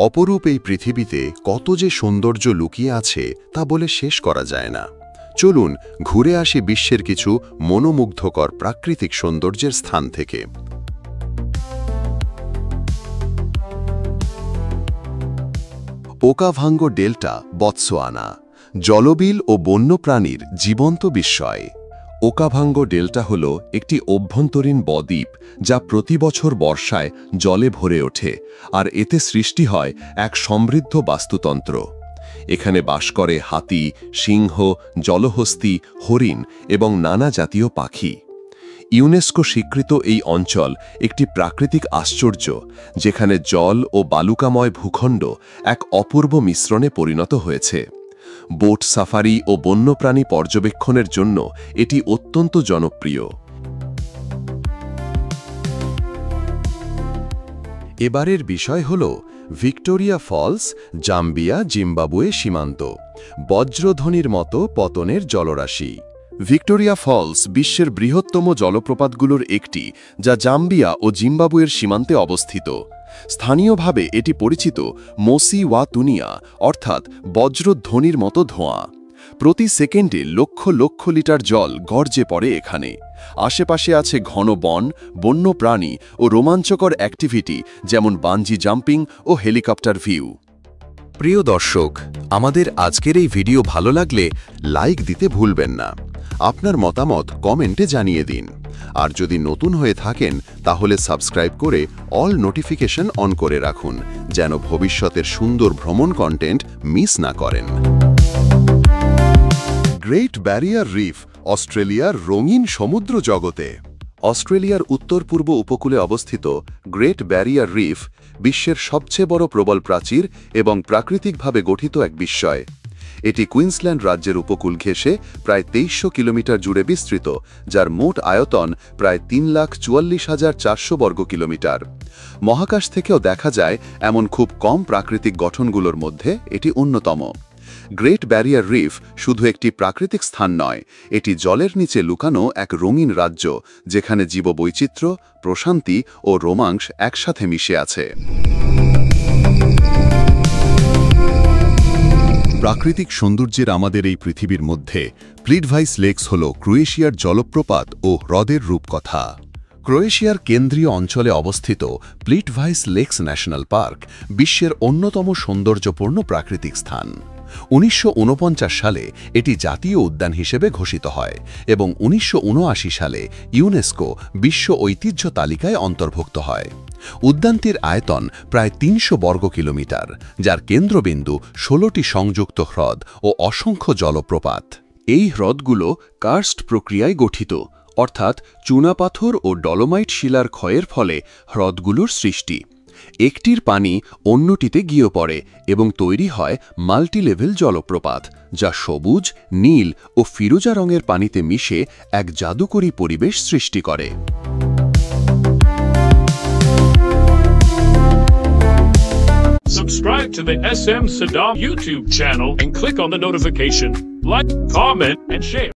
অপরূপ এই পৃথিবীতে কত যে সৌন্দর্য লুকিয়ে আছে তা বলে শেষ করা যায় না। চলুন ঘুরে আসি বিশ্বের কিছু মনোমুগ্ধকর প্রাকৃতিক সৌন্দর্যের স্থান থেকে। Okavango Delta, Botswana. জলবিল ও বন্যপ্রাণীর জীবন্ত বিস্ময়। ওকাভাঙ্গো ডেল্টা হল একটি অভ্যন্তরীণ বদ্বীপ যা প্রতি বছর বর্ষায় জলে ভরে ওঠে, আর এতে সৃষ্টি হয় এক সমৃদ্ধ বাস্তুতন্ত্র। এখানে বাস করে হাতি, সিংহ, জলহস্তী, হরিণ এবং নানা জাতীয় পাখি। ইউনেস্কো স্বীকৃত এই অঞ্চল একটি প্রাকৃতিক আশ্চর্য, যেখানে জল ও বালুকাময় ভূখণ্ড এক অপূর্ব মিশ্রণে পরিণত হয়েছে। বোট সাফারি ও বন্যপ্রাণী পর্যবেক্ষণের জন্য এটি অত্যন্ত জনপ্রিয়। এবারের বিষয় হল ভিক্টোরিয়া ফলস, জাম্বিয়া জিম্বাবুয়ে সীমান্ত। বজ্রধ্বনির মতো পতনের জলরাশি। ভিক্টোরিয়া ফলস বিশ্বের বৃহত্তম জলপ্রপাতগুলোর একটি, যা জাম্বিয়া ও জিম্বাবুয়ের সীমান্তে অবস্থিত। স্থানীয়ভাবে এটি পরিচিত মোসি ওয়া তুনিয়া, অর্থাৎ বজ্রধ্বনির মতো ধোঁয়া। প্রতি সেকেন্ডে লক্ষ লক্ষ লিটার জল গর্জে পড়ে এখানে। আশেপাশে আছে ঘন বন, বন্য প্রাণী ও রোমাঞ্চকর অ্যাক্টিভিটি যেমন বাঞ্জি জাম্পিং ও হেলিকপ্টার ভিউ। প্রিয় দর্শক, আমাদের আজকের এই ভিডিও ভালো লাগলে লাইক দিতে ভুলবেন না। আপনার মতামত কমেন্টে জানিয়ে দিন। আর যদি নতুন হয়ে থাকেন তাহলে সাবস্ক্রাইব করে অল নোটিফিকেশন অন করে রাখুন, যেন ভবিষ্যতের সুন্দর ভ্রমণ কন্টেন্ট মিস না করেন। গ্রেট ব্যারিয়ার রিফ, অস্ট্রেলিয়ার রঙিন সমুদ্র জগতে। অস্ট্রেলিয়ার উত্তর পূর্ব উপকূলে অবস্থিত গ্রেট ব্যারিয়ার রিফ বিশ্বের সবচেয়ে বড় প্রবল প্রাচীর এবং প্রাকৃতিকভাবে গঠিত এক বিস্ময়। এটি কুইন্সল্যান্ড রাজ্যের উপকূল ঘেঁষে প্রায় 2300 কিলোমিটার জুড়ে বিস্তৃত, যার মোট আয়তন প্রায় 3,44,400 বর্গ কিলোমিটার। মহাকাশ থেকেও দেখা যায় এমন খুব কম প্রাকৃতিক গঠনগুলোর মধ্যে এটি অন্যতম। গ্রেট ব্যারিয়ার রিফ শুধু একটি প্রাকৃতিক স্থান নয়, এটি জলের নিচে লুকানো এক রঙিন রাজ্য, যেখানে জীববৈচিত্র্য, প্রশান্তি ও রোমাঞ্চ একসাথে মিশে আছে। প্রাকৃতিক সৌন্দর্যের আমাদের এই পৃথিবীর মধ্যে প্লিডভাইস লেকস হল ক্রোয়েশিয়ার জলপ্রপাত ও হ্রদের রূপকথা। ক্রোয়েশিয়ার কেন্দ্রীয় অঞ্চলে অবস্থিত প্লিডভাইস লেকস ন্যাশনাল পার্ক বিশ্বের অন্যতম সৌন্দর্যপূর্ণ প্রাকৃতিক স্থান। 1949 সালে এটি জাতীয় উদ্যান হিসেবে ঘোষিত হয় এবং 1979 সালে ইউনেস্কো বিশ্ব ঐতিহ্য তালিকায় অন্তর্ভুক্ত হয়। উদ্যানটির আয়তন প্রায় 300 বর্গ কিলোমিটার, যার কেন্দ্রবিন্দু 16টি সংযুক্ত হ্রদ ও অসংখ্য জলপ্রপাত। এই হ্রদগুলো কার্স্ট প্রক্রিয়ায় গঠিত, অর্থাৎ চুনাপাথর ও ডলোমাইট শিলার ক্ষয়ের ফলে হ্রদগুলোর সৃষ্টি। একটির পানি অন্যটিতে গিয়ে পড়ে এবং তৈরি হয় মাল্টিলেভেল জলপ্রপাত, যা সবুজ, নীল ও ফিরোজা রঙের পানিতে মিশে এক জাদুকরী পরিবেশ সৃষ্টি করে। Subscribe to the SM Saddam YouTube channel and click on the notification. Like, comment, and share.